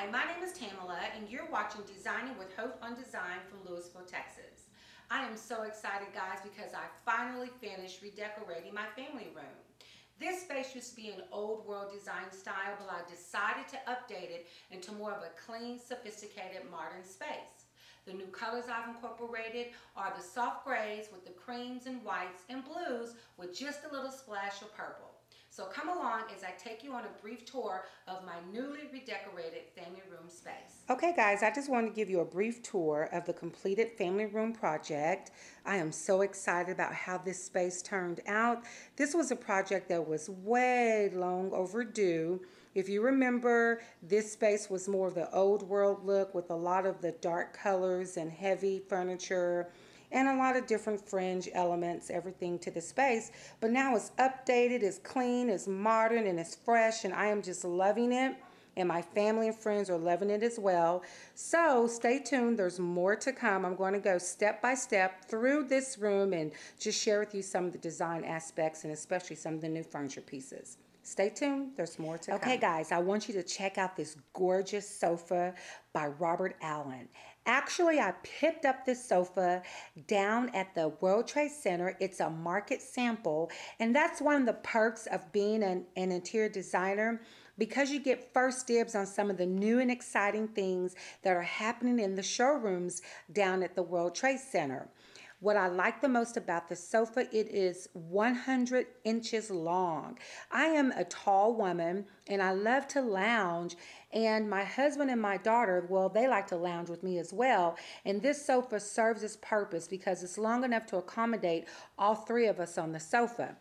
Hi, my name is Tamela, and you're watching Designing with Haute on Design from Lewisville, Texas. I am so excited, guys, because I finally finished redecorating my family room. This space used to be an old world design style, but I decided to update it into more of a clean, sophisticated, modern space. The new colors I've incorporated are the soft grays with the creams and whites and blues with just a little splash of purple. So come along as I take you on a brief tour of my newly redecorated family room space. Okay guys, I just want to give you a brief tour of the completed family room project. I am so excited about how this space turned out. This was a project that was way long overdue. If you remember, this space was more of the old world look with a lot of the dark colors and heavy furniture and a lot of different fringe elements, everything to the space. But now it's updated, it's clean, it's modern, and it's fresh, and I am just loving it. And my family and friends are loving it as well. So stay tuned, there's more to come. I'm going to go step by step through this room and just share with you some of the design aspects and especially some of the new furniture pieces. Stay tuned, there's more to come. Okay guys, I want you to check out this gorgeous sofa by Robert Allen. Actually, I picked up this sofa down at the World Trade Center. It's a market sample, and that's one of the perks of being an interior designer, because you get first dibs on some of the new and exciting things that are happening in the showrooms down at the World Trade Center. What I like the most about the sofa, it is 100 inches long. I am a tall woman and I love to lounge, and my husband and my daughter, well, they like to lounge with me as well. And this sofa serves its purpose because it's long enough to accommodate all three of us on the sofa.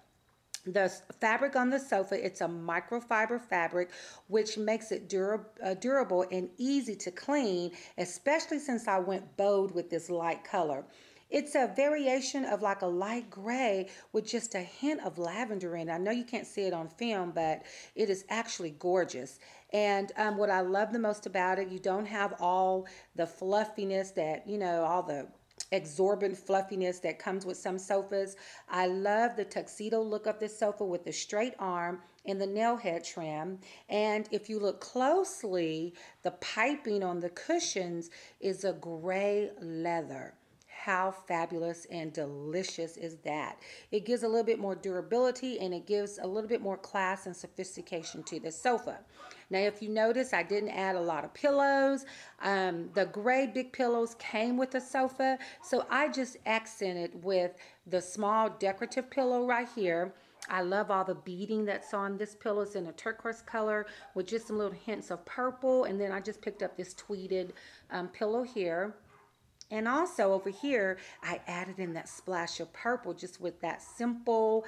The fabric on the sofa, it's a microfiber fabric, which makes it durable and easy to clean, especially since I went bold with this light color. It's a variation of like a light gray with just a hint of lavender in it. I know you can't see it on film, but it is actually gorgeous. And what I love the most about it, you don't have all the fluffiness that, you know, all the exorbitant fluffiness that comes with some sofas. I love the tuxedo look of this sofa with the straight arm and the nail head trim. And if you look closely, the piping on the cushions is a gray leather. How fabulous and delicious is that? It gives a little bit more durability and it gives a little bit more class and sophistication to the sofa. Now, if you notice, I didn't add a lot of pillows. The gray big pillows came with the sofa, so I just accented with the small decorative pillow right here. I love all the beading that's on this pillow. It's in a turquoise color with just some little hints of purple, and then I just picked up this tweeded pillow here. And also over here, I added in that splash of purple just with that simple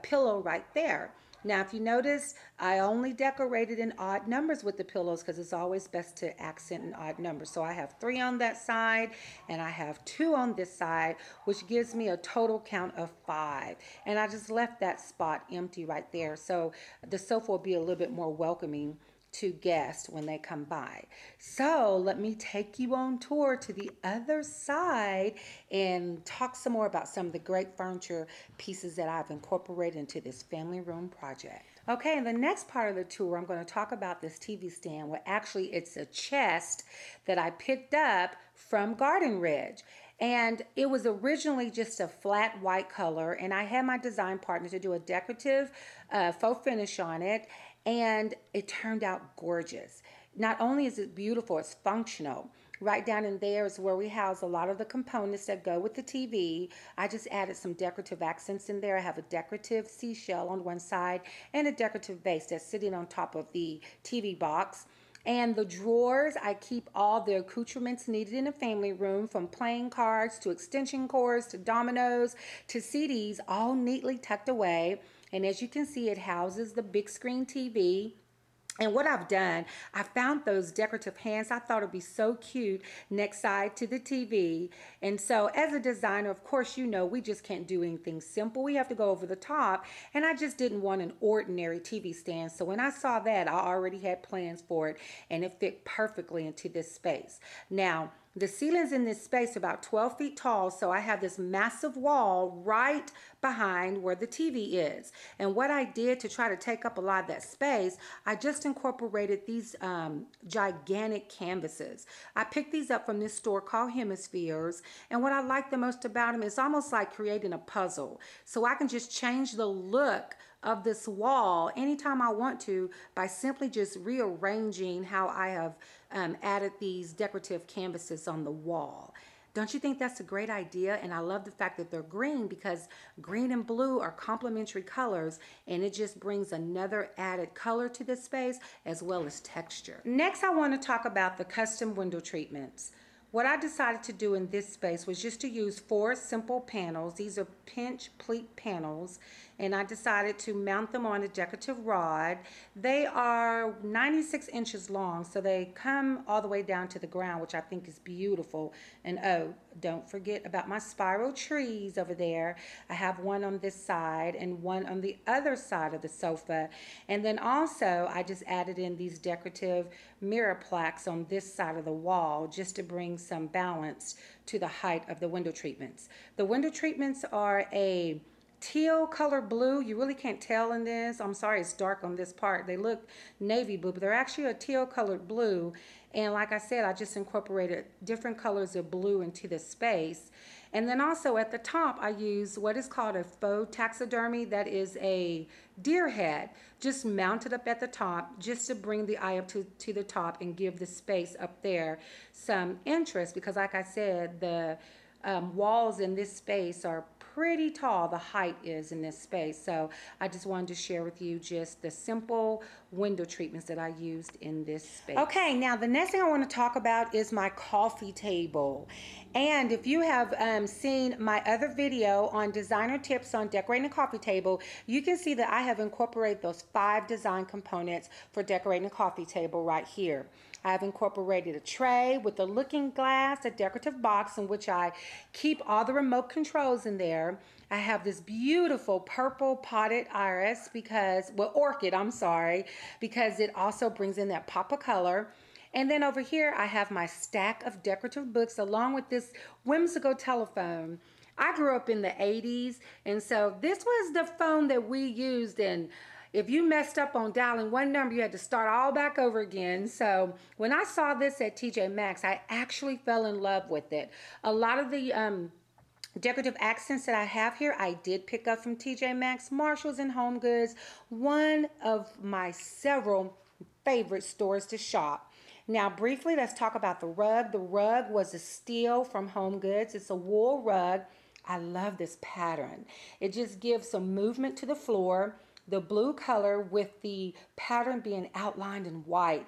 pillow right there. Now, if you notice, I only decorated in odd numbers with the pillows because it's always best to accent in odd numbers. So I have 3 on that side and I have 2 on this side, which gives me a total count of 5. And I just left that spot empty right there. So the sofa will be a little bit more welcoming to guests when they come by. So let me take you on tour to the other side and talk some more about some of the great furniture pieces that I've incorporated into this family room project. Okay, in the next part of the tour, I'm going to talk about this TV stand. Well, actually, it's a chest that I picked up from Garden Ridge. And it was originally just a flat white color, and I had my design partner to do a decorative faux finish on it, and it turned out gorgeous. Not only is it beautiful, it's functional. Right down in there is where we house a lot of the components that go with the TV. I just added some decorative accents in there. I have a decorative seashell on one side and a decorative vase that's sitting on top of the TV box. And the drawers, I keep all the accoutrements needed in a family room, from playing cards to extension cords to dominoes to CDs, all neatly tucked away. And as you can see, it houses the big screen TV. And what I've done, I found those decorative hands. I thought it'd be so cute next side to the TV. And so as a designer, of course, you know, we just can't do anything simple. We have to go over the top. And I just didn't want an ordinary TV stand. So when I saw that, I already had plans for it, and it fit perfectly into this space. Now, the ceilings in this space are about 12 feet tall, so I have this massive wall right behind where the TV is. And what I did to try to take up a lot of that space, I just incorporated these gigantic canvases. I picked these up from this store called Hemispheres, and what I like the most about them is almost like creating a puzzle. So I can just change the look of this wall anytime I want to by simply just rearranging how I have added these decorative canvases on the wall. Don't you think that's a great idea? And I love the fact that they're green, because green and blue are complementary colors, and it just brings another added color to this space as well as texture. Next, I want to talk about the custom window treatments. What I decided to do in this space was just to use 4 simple panels. These are pinch pleat panels, and I decided to mount them on a decorative rod. They are 96 inches long, so they come all the way down to the ground, which I think is beautiful. And oh, don't forget about my spiral trees over there. I have one on this side and one on the other side of the sofa. And then also I just added in these decorative mirror plaques on this side of the wall just to bring some balance to the height of the window treatments. The window treatments are a teal color blue. You really can't tell in this. I'm sorry, it's dark on this part. They look navy blue, but they're actually a teal colored blue. And like I said, I just incorporated different colors of blue into the space. And then also at the top, I use what is called a faux taxidermy. That is a deer head, just mounted up at the top, just to bring the eye up to the top and give the space up there some interest, because like I said, the walls in this space are pretty tall. The height is in this space. So I just wanted to share with you just the simple window treatments that I used in this space. Okay, now the next thing I want to talk about is my coffee table. And if you have seen my other video on designer tips on decorating a coffee table, you can see that I have incorporated those 5 design components for decorating a coffee table right here. I have incorporated a tray with a looking glass, a decorative box in which I keep all the remote controls in there. I have this beautiful purple potted iris orchid, I'm sorry, because it also brings in that pop of color. And then over here, I have my stack of decorative books along with this whimsical telephone. I grew up in the 80s, and so this was the phone that we used, and if you messed up on dialing one number, you had to start all back over again. So when I saw this at TJ Maxx, I actually fell in love with it. A lot of the decorative accents that I have here, I did pick up from TJ Maxx, Marshalls, and Home Goods, one of my several favorite stores to shop. Now, briefly, let's talk about the rug. The rug was a steal from Home Goods. It's a wool rug. I love this pattern. It just gives some movement to the floor. The blue color with the pattern being outlined in white.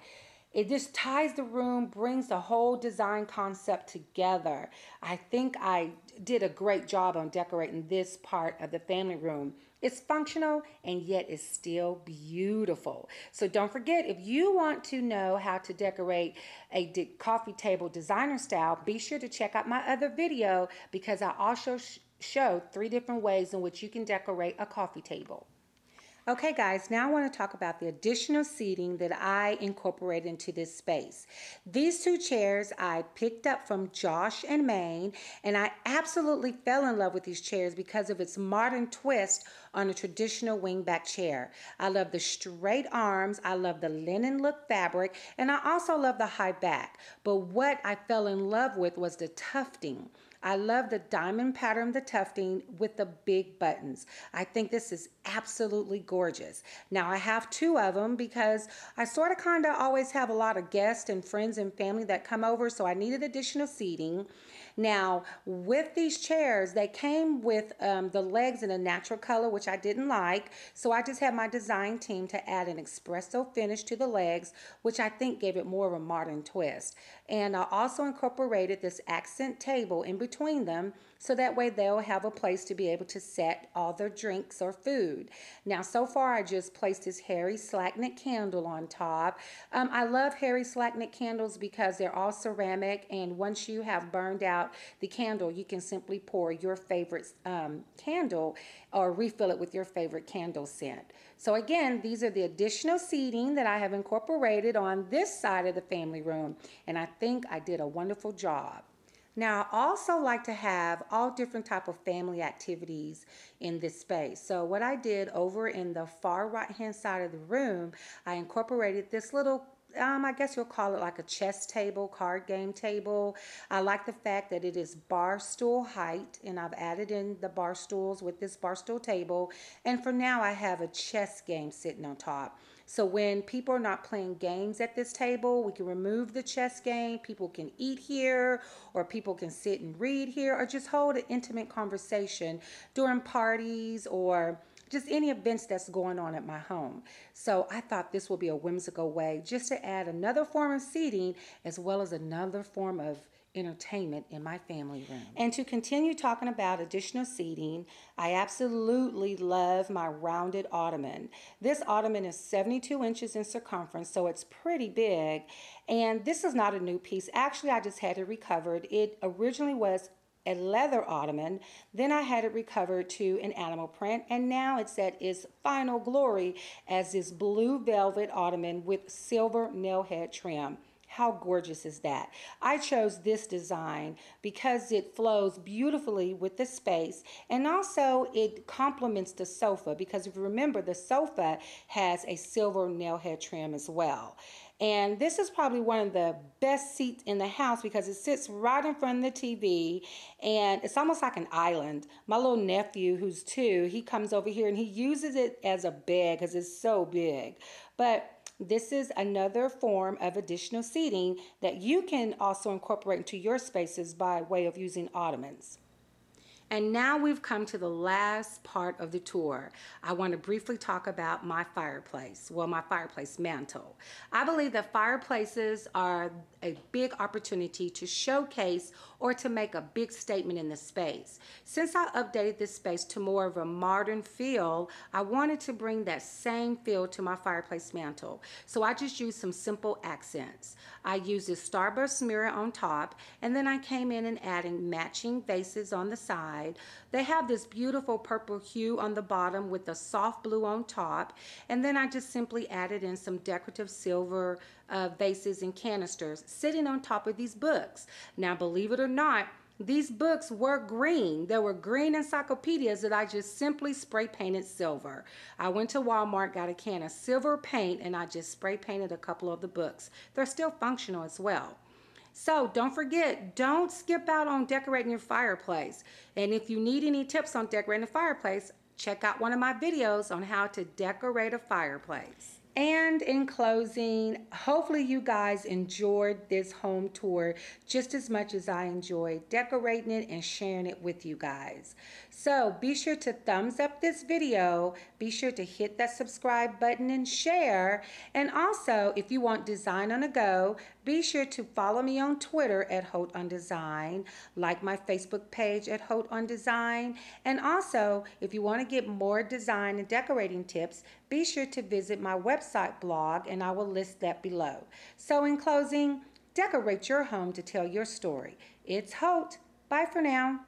It just ties the room, brings the whole design concept together. I think I did a great job on decorating this part of the family room. It's functional and yet it's still beautiful. So don't forget, if you want to know how to decorate a coffee table designer style, be sure to check out my other video, because I also showed 3 different ways in which you can decorate a coffee table. Okay guys, now I want to talk about the additional seating that I incorporated into this space. These 2 chairs I picked up from Josh and Maine, and I absolutely fell in love with these chairs because of its modern twist on a traditional wingback chair. I love the straight arms, I love the linen look fabric, and I also love the high back. But what I fell in love with was the tufting. I love the diamond pattern of the tufting with the big buttons. I think this is absolutely gorgeous. Now I have 2 of them because I sort of kind of always have a lot of guests and friends and family that come over, so I needed additional seating. Now with these chairs, they came with the legs in a natural color, which I didn't like, so I just had my design team to add an espresso finish to the legs, which I think gave it more of a modern twist. And I also incorporated this accent table in between between them, so that way they'll have a place to be able to set all their drinks or food. Now, so far I just placed this Harry Slacknet candle on top. I love Harry Slacknet candles because they're all ceramic, and once you have burned out the candle, you can simply pour your favorite candle or refill it with your favorite candle scent. So again, these are the additional seating that I have incorporated on this side of the family room, and I think I did a wonderful job. Now, I also like to have all different type of family activities in this space. So what I did over in the far right-hand side of the room, I incorporated this little, I guess you'll call it like a chess table, card game table. I like the fact that it is bar stool height, and I've added in the bar stools with this bar stool table. And for now, I have a chess game sitting on top. So when people are not playing games at this table, we can remove the chess game. People can eat here, or people can sit and read here, or just hold an intimate conversation during parties or just any events that's going on at my home. So I thought this would be a whimsical way just to add another form of seating as well as another form of entertainment in my family room. And to continue talking about additional seating, I absolutely love my rounded ottoman. This ottoman is 72 inches in circumference, so it's pretty big. And this is not a new piece. Actually, I just had it recovered. It originally was a leather ottoman, then I had it recovered to an animal print, and now it's at its final glory as this blue velvet ottoman with silver nail head trim. How gorgeous is that? I chose this design because it flows beautifully with the space, and also it complements the sofa, because if you remember, the sofa has a silver nail head trim as well. And this is probably one of the best seats in the house because it sits right in front of the TV, and it's almost like an island. My little nephew, who's 2, he comes over here and he uses it as a bed because it's so big. But this is another form of additional seating that you can also incorporate into your spaces by way of using ottomans. And now we've come to the last part of the tour. I want to briefly talk about my fireplace, well, my fireplace mantle. I believe that fireplaces are a big opportunity to showcase or to make a big statement in the space. Since I updated this space to more of a modern feel, I wanted to bring that same feel to my fireplace mantle. So I just used some simple accents. I used this starburst mirror on top, and then I came in and adding matching vases on the side. They have this beautiful purple hue on the bottom with a soft blue on top, and then I just simply added in some decorative silver vases and canisters sitting on top of these books. Now, believe it or not, these books were green. They were green encyclopedias that I just simply spray painted silver. I went to Walmart, got a can of silver paint, and I just spray painted a couple of the books. They're still functional as well. So don't forget, don't skip out on decorating your fireplace. And if you need any tips on decorating a fireplace, check out one of my videos on how to decorate a fireplace. And in closing, hopefully you guys enjoyed this home tour just as much as I enjoyed decorating it and sharing it with you guys. So be sure to thumbs up this video, be sure to hit that subscribe button and share. And also, if you want design on the go, be sure to follow me on Twitter at Haute on Design, like my Facebook page at Haute on Design. And also, if you want to get more design and decorating tips, be sure to visit my website blog, and I will list that below. So in closing, decorate your home to tell your story. It's Haute. Bye for now.